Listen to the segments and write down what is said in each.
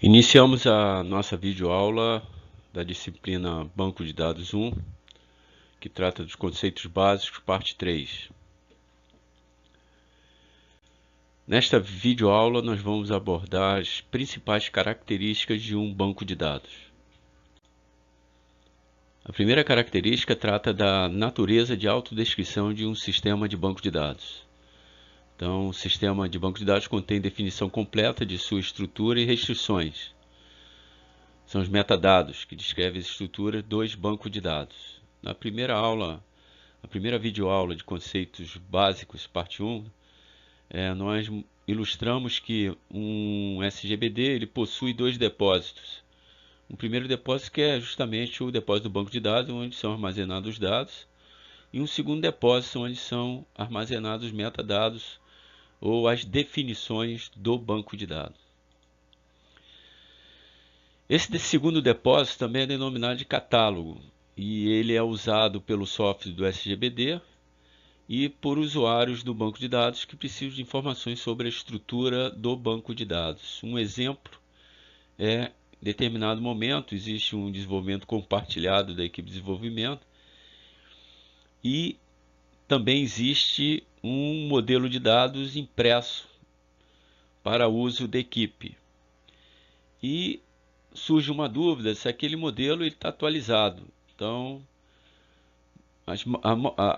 Iniciamos a nossa videoaula da disciplina Banco de Dados 1, que trata dos conceitos básicos, parte 3. Nesta videoaula nós vamos abordar as principais características de um banco de dados. A primeira característica trata da natureza de autodescrição de um sistema de banco de dados. Então, o sistema de banco de dados contém definição completa de sua estrutura e restrições. São os metadados, que descrevem as estruturas dos bancos de dados. Na primeira videoaula de conceitos básicos, parte 1, nós ilustramos que um SGBD ele possui dois depósitos. O primeiro depósito que é justamente o depósito do banco de dados, onde são armazenados os dados, e um segundo depósito onde são armazenados os metadados ou as definições do banco de dados. Esse segundo depósito também é denominado de catálogo, e ele é usado pelo software do SGBD e por usuários do banco de dados que precisam de informações sobre a estrutura do banco de dados. Um exemplo é, em determinado momento, existe um desenvolvimento compartilhado da equipe de desenvolvimento e também existe um modelo de dados impresso para uso da equipe. E surge uma dúvida se aquele modelo está atualizado. Então,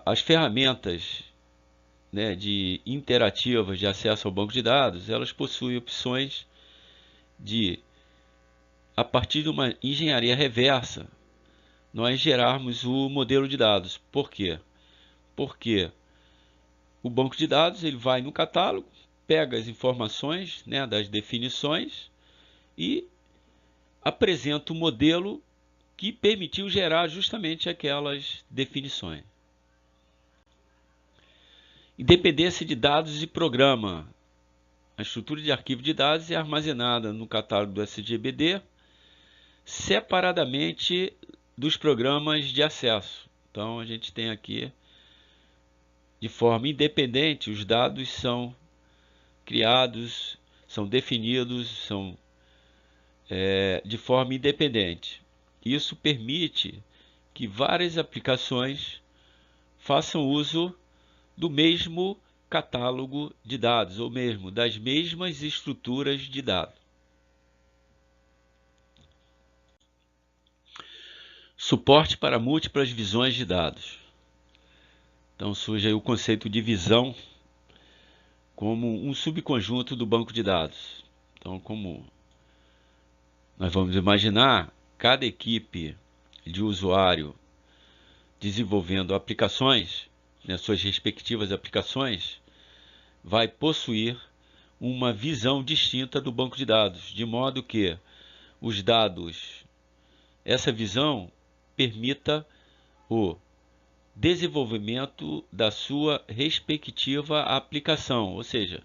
as ferramentas interativas de acesso ao banco de dados, elas possuem opções de, a partir de uma engenharia reversa, nós gerarmos o modelo de dados. Por quê? Porque o banco de dados ele vai no catálogo, pega as informações das definições e apresenta o modelo que permitiu gerar justamente aquelas definições. Independência de dados e programa. A estrutura de arquivo de dados é armazenada no catálogo do SGBD separadamente dos programas de acesso. Então a gente tem aqui, de forma independente, os dados são criados, são definidos, de forma independente. Isso permite que várias aplicações façam uso do mesmo catálogo de dados, ou mesmo das mesmas estruturas de dados. Suporte para múltiplas visões de dados. Então surge aí o conceito de visão como um subconjunto do banco de dados. Então, como nós vamos imaginar, cada equipe de usuário desenvolvendo aplicações, suas respectivas aplicações, vai possuir uma visão distinta do banco de dados, de modo que os dados, essa visão permita o desenvolvimento da sua respectiva aplicação, ou seja,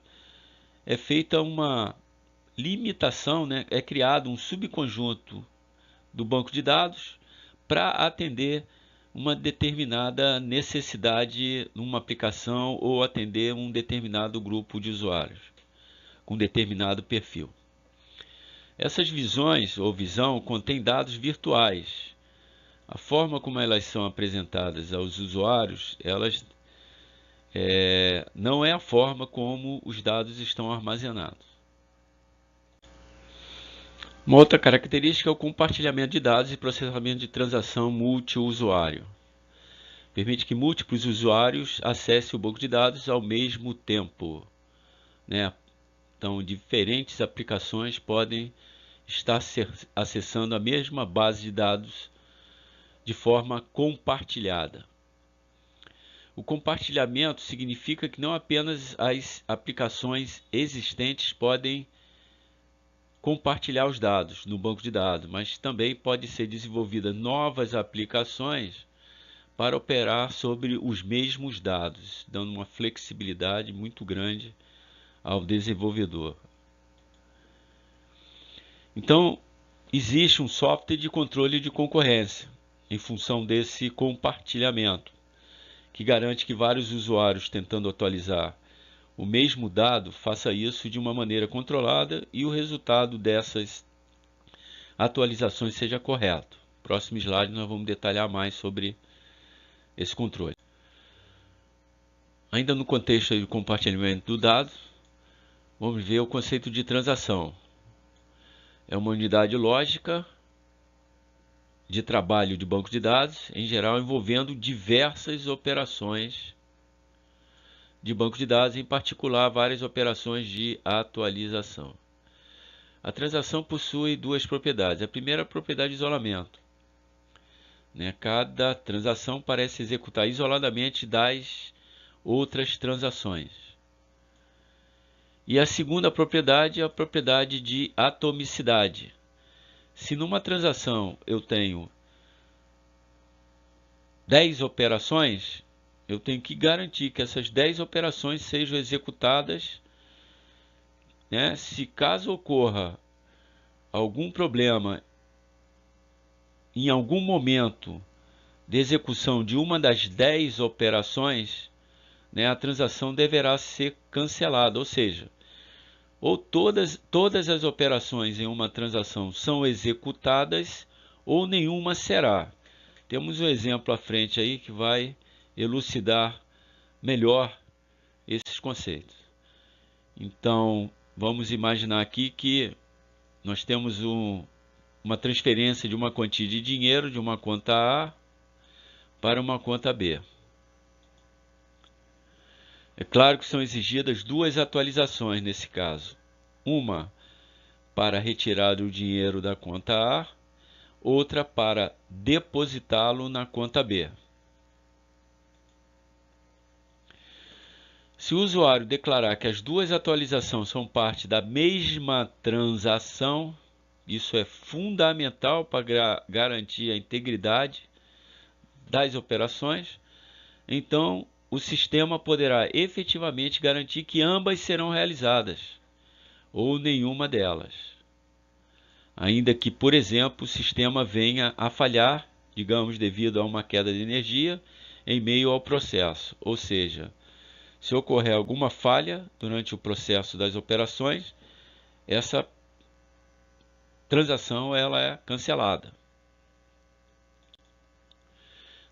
é feita uma limitação, é criado um subconjunto do banco de dados para atender uma determinada necessidade numa aplicação ou atender um determinado grupo de usuários com determinado perfil. Essas visões ou visão contém dados virtuais. A forma como elas são apresentadas aos usuários, elas não é a forma como os dados estão armazenados. Uma outra característica é o compartilhamento de dados e processamento de transação multiusuário. Permite que múltiplos usuários acessem o banco de dados ao mesmo tempo. Então, diferentes aplicações podem estar acessando a mesma base de dados de forma compartilhada. O compartilhamento significa que não apenas as aplicações existentes podem compartilhar os dados no banco de dados, mas também pode ser desenvolvidas novas aplicações para operar sobre os mesmos dados, dando uma flexibilidade muito grande ao desenvolvedor. Então, existe um software de controle de concorrência em função desse compartilhamento, que garante que vários usuários tentando atualizar o mesmo dado faça isso de uma maneira controlada e o resultado dessas atualizações seja correto. Próximo slide nós vamos detalhar mais sobre esse controle. Ainda no contexto de compartilhamento do dado, vamos ver o conceito de transação. É uma unidade lógica de trabalho de banco de dados, em geral envolvendo diversas operações de banco de dados, em particular várias operações de atualização. A transação possui duas propriedades. A primeira é a propriedade de isolamento. Cada transação parece executar isoladamente das outras transações. E a segunda propriedade é a propriedade de atomicidade. Se numa transação eu tenho 10 operações, eu tenho que garantir que essas 10 operações sejam executadas, se caso ocorra algum problema em algum momento de execução de uma das 10 operações, a transação deverá ser cancelada, ou seja, ou todas as operações em uma transação são executadas ou nenhuma será. Temos um exemplo à frente aí que vai elucidar melhor esses conceitos. Então, vamos imaginar aqui que nós temos uma transferência de uma quantia de dinheiro de uma conta A para uma conta B. É claro que são exigidas duas atualizações nesse caso. Uma para retirar o dinheiro da conta A, outra para depositá-lo na conta B. Se o usuário declarar que as duas atualizações são parte da mesma transação, isso é fundamental para garantir a integridade das operações, então o sistema poderá efetivamente garantir que ambas serão realizadas, ou nenhuma delas. Ainda que, por exemplo, o sistema venha a falhar, digamos, devido a uma queda de energia em meio ao processo. Ou seja, se ocorrer alguma falha durante o processo das operações, essa transação ela é cancelada.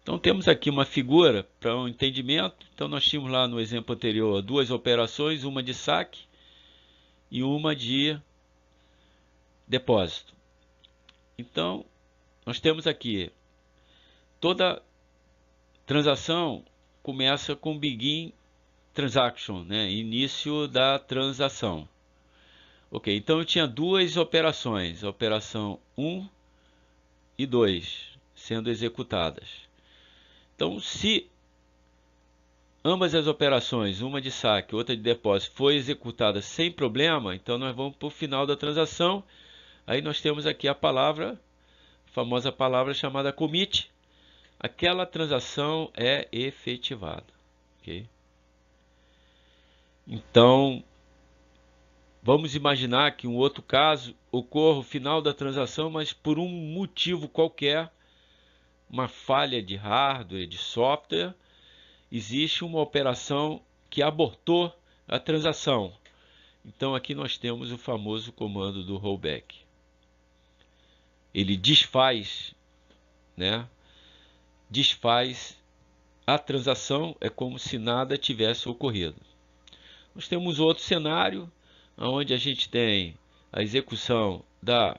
Então temos aqui uma figura para um entendimento. Então nós tínhamos lá no exemplo anterior duas operações, uma de saque e uma de depósito. Então nós temos aqui toda transação começa com begin transaction, início da transação. Ok, então eu tinha duas operações, a operação 1 e 2 sendo executadas. Então, se ambas as operações, uma de saque e outra de depósito, foi executada sem problema, então nós vamos para o final da transação. Aí nós temos aqui a palavra, a famosa palavra chamada commit. Aquela transação é efetivada. Okay? Então, vamos imaginar que um outro caso ocorra o final da transação, mas por um motivo qualquer, uma falha de hardware, de software, existe uma operação que abortou a transação. Então aqui nós temos o famoso comando do rollback. Ele desfaz, desfaz a transação, é como se nada tivesse ocorrido. Nós temos outro cenário, onde a gente tem a execução da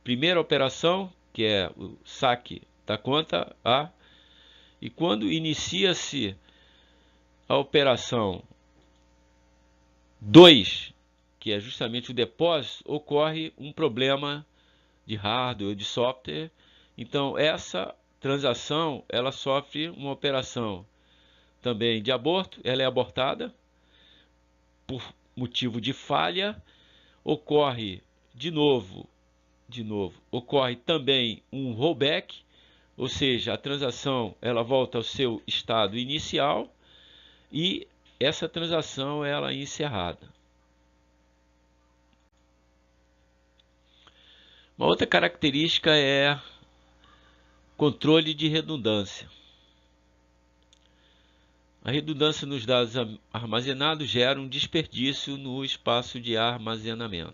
primeira operação, que é o saque da conta A, e quando inicia-se a operação 2, que é justamente o depósito, ocorre um problema de hardware, de software. Então essa transação ela sofre uma operação também de aborto, ela é abortada por motivo de falha, ocorre de novo, ocorre também um rollback, ou seja, a transação ela volta ao seu estado inicial e essa transação ela é encerrada. Uma outra característica é controle de redundância. A redundância nos dados armazenados gera um desperdício no espaço de armazenamento.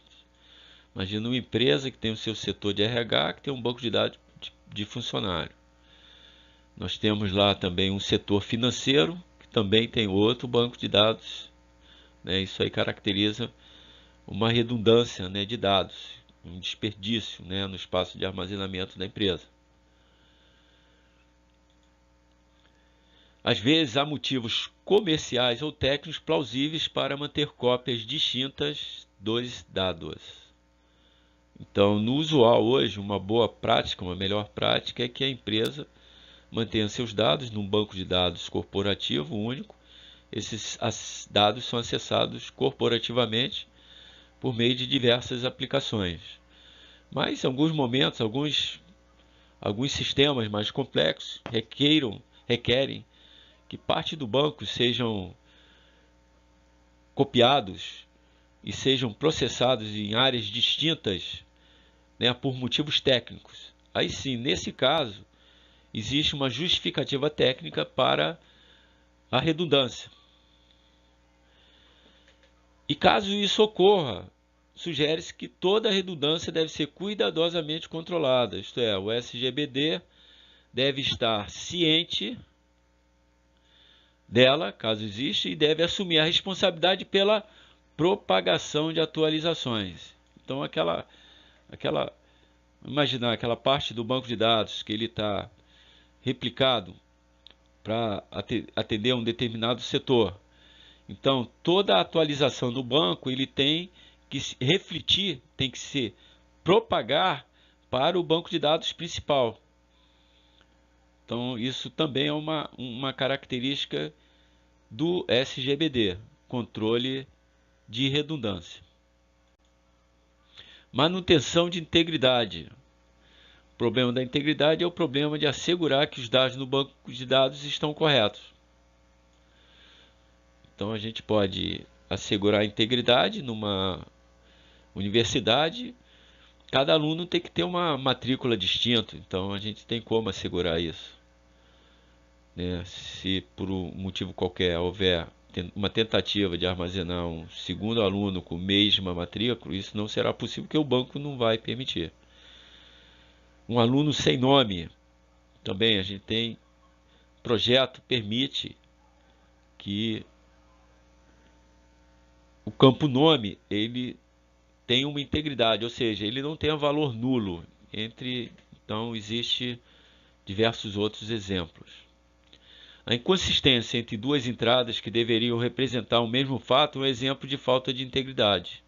Imagina uma empresa que tem o seu setor de RH, que tem um banco de dados de funcionário. Nós temos lá também um setor financeiro, que também tem outro banco de dados, né? Isso aí caracteriza uma redundância, né, de dados, um desperdício, né, no espaço de armazenamento da empresa. Às vezes há motivos comerciais ou técnicos plausíveis para manter cópias distintas dos dados. Então, no usual hoje, uma boa prática, uma melhor prática é que a empresa mantenha seus dados num banco de dados corporativo único. Esses dados são acessados corporativamente por meio de diversas aplicações. Mas, em alguns momentos, alguns sistemas mais complexos requerem que parte do banco sejam copiados e sejam processados em áreas distintas, né, por motivos técnicos. Aí sim, nesse caso, existe uma justificativa técnica para a redundância. E caso isso ocorra, sugere-se que toda a redundância deve ser cuidadosamente controlada, isto é, o SGBD deve estar ciente dela, caso exista, e deve assumir a responsabilidade pela propagação de atualizações. Então, imaginar aquela parte do banco de dados que ele está replicado para atender a um determinado setor. Então, toda a atualização do banco ele tem que refletir, tem que se propagar para o banco de dados principal. Então, isso também é uma característica do SGBD, controle de redundância. Manutenção de integridade. O problema da integridade é o problema de assegurar que os dados no banco de dados estão corretos. Então, a gente pode assegurar a integridade numa universidade. Cada aluno tem que ter uma matrícula distinta, então a gente tem como assegurar isso, né? Se por um motivo qualquer houver uma tentativa de armazenar um segundo aluno com a mesma matrícula, isso não será possível, porque o banco não vai permitir. Um aluno sem nome, também a gente tem projeto permite que o campo nome ele tem uma integridade, ou seja, ele não tem valor nulo. Então existe diversos outros exemplos. A inconsistência entre duas entradas que deveriam representar o mesmo fato é um exemplo de falta de integridade,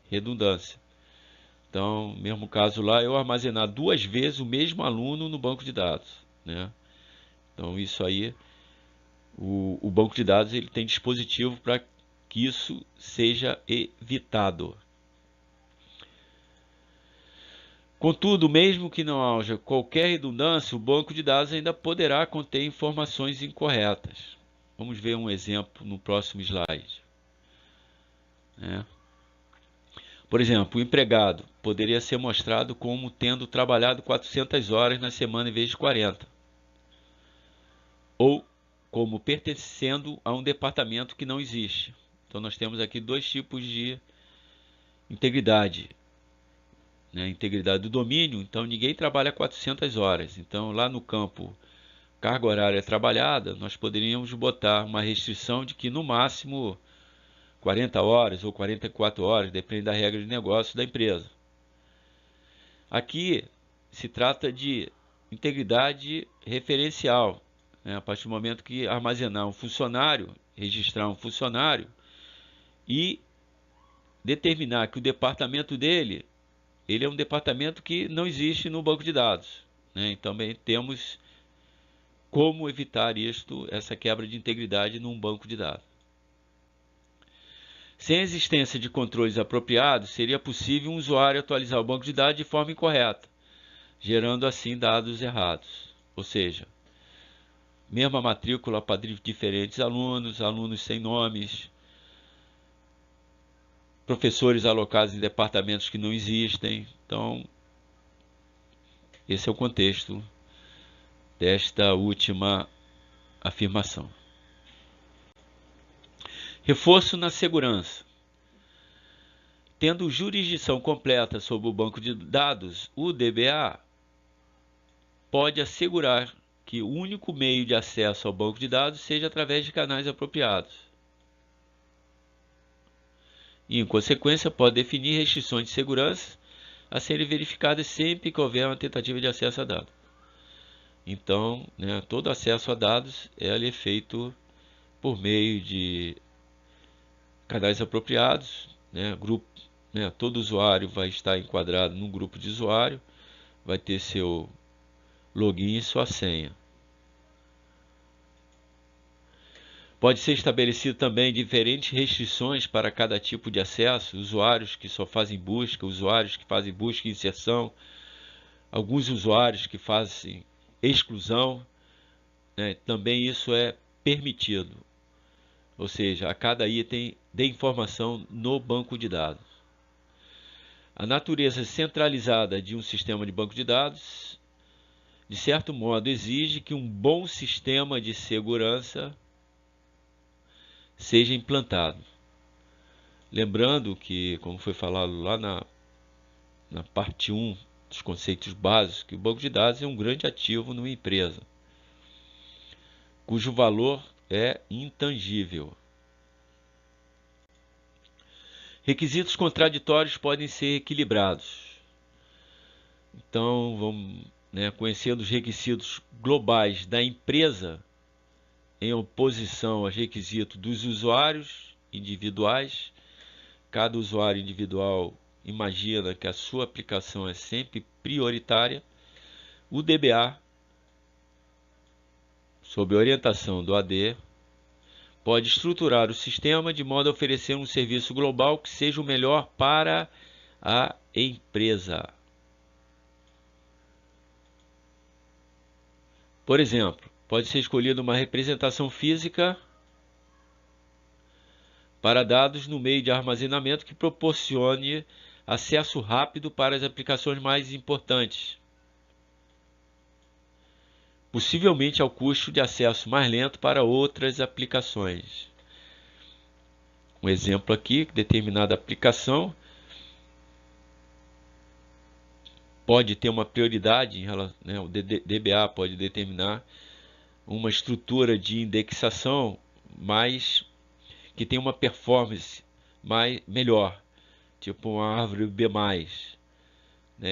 redundância. Então, mesmo caso lá, eu armazenar duas vezes o mesmo aluno no banco de dados, né? Então, isso aí, o banco de dados ele tem dispositivo para que isso seja evitado. Contudo, mesmo que não haja qualquer redundância, o banco de dados ainda poderá conter informações incorretas. Vamos ver um exemplo no próximo slide, né? Por exemplo, o empregado poderia ser mostrado como tendo trabalhado 400 horas na semana em vez de 40. Ou como pertencendo a um departamento que não existe. Então nós temos aqui dois tipos de integridade. Né? Integridade do domínio, então ninguém trabalha 400 horas. Então lá no campo carga horária trabalhada, nós poderíamos botar uma restrição de que no máximo 40 horas ou 44 horas, depende da regra de negócio da empresa. Aqui se trata de integridade referencial, né? A partir do momento que armazenar um funcionário, registrar um funcionário e determinar que o departamento dele, ele é um departamento que não existe no banco de dados, né? Também temos como evitar essa quebra de integridade num banco de dados. Sem a existência de controles apropriados, seria possível um usuário atualizar o banco de dados de forma incorreta, gerando assim dados errados. Ou seja, mesma matrícula para diferentes alunos, alunos sem nomes, professores alocados em departamentos que não existem. Então, esse é o contexto desta última afirmação. Reforço na segurança. tendo jurisdição completa sobre o banco de dados, o DBA pode assegurar que o único meio de acesso ao banco de dados seja através de canais apropriados. E, em consequência, pode definir restrições de segurança a serem verificadas sempre que houver uma tentativa de acesso a dados. Então, todo acesso a dados é feito por meio de canais apropriados, grupo, todo usuário vai estar enquadrado num grupo de usuário, vai ter seu login e sua senha. Pode ser estabelecido também diferentes restrições para cada tipo de acesso, usuários que só fazem busca, usuários que fazem busca e inserção, alguns usuários que fazem exclusão, também isso é permitido. Ou seja, a cada item de informação no banco de dados. A natureza centralizada de um sistema de banco de dados, de certo modo, exige que um bom sistema de segurança seja implantado. Lembrando que, como foi falado lá na parte 1 dos conceitos básicos, que o banco de dados é um grande ativo numa empresa, cujo valor é intangível. Requisitos contraditórios podem ser equilibrados. Então, vamos conhecendo os requisitos globais da empresa em oposição aos requisitos dos usuários individuais. Cada usuário individual imagina que a sua aplicação é sempre prioritária. O DBA, sob orientação do AD, pode estruturar o sistema de modo a oferecer um serviço global que seja o melhor para a empresa. Por exemplo, pode ser escolhida uma representação física para dados no meio de armazenamento que proporcione acesso rápido para as aplicações mais importantes, possivelmente ao custo de acesso mais lento para outras aplicações. Um exemplo aqui, determinada aplicação pode ter uma prioridade em relação, o DBA pode determinar uma estrutura de indexação mais que tem uma performance melhor, tipo uma árvore B+.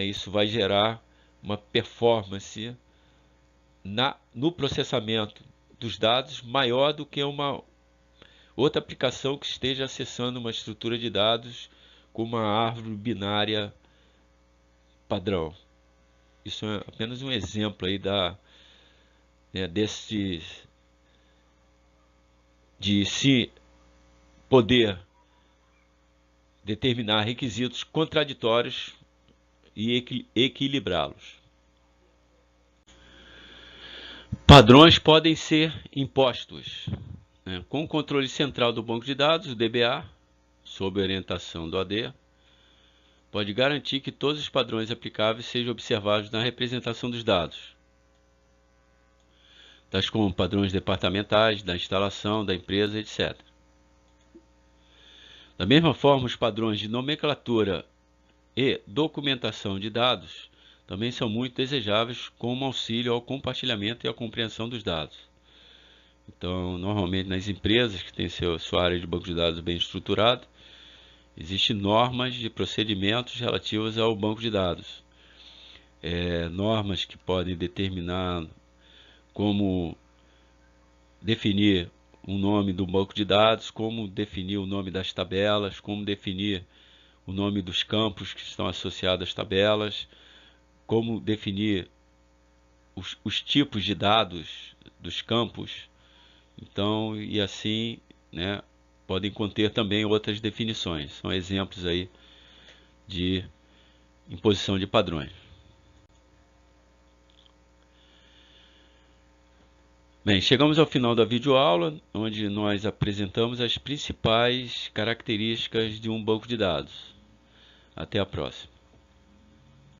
Isso vai gerar uma performance no processamento dos dados maior do que uma outra aplicação que esteja acessando uma estrutura de dados com uma árvore binária padrão. Isso é apenas um exemplo aí de se poder determinar requisitos contraditórios e equilibrá-los. Padrões podem ser impostos. Com o controle central do banco de dados, o DBA, sob orientação do AD, pode garantir que todos os padrões aplicáveis sejam observados na representação dos dados, tais como padrões departamentais, da instalação, da empresa, etc. Da mesma forma, os padrões de nomenclatura e documentação de dados também são muito desejáveis como auxílio ao compartilhamento e à compreensão dos dados. Então, normalmente nas empresas que têm sua área de banco de dados bem estruturada, existem normas de procedimentos relativas ao banco de dados. Normas que podem determinar como definir o nome do banco de dados, como definir o nome das tabelas, como definir o nome dos campos que estão associados às tabelas, como definir os tipos de dados dos campos. Então, e assim, podem conter também outras definições. São exemplos aí de imposição de padrões. Bem, chegamos ao final da videoaula, onde nós apresentamos as principais características de um banco de dados. Até a próxima.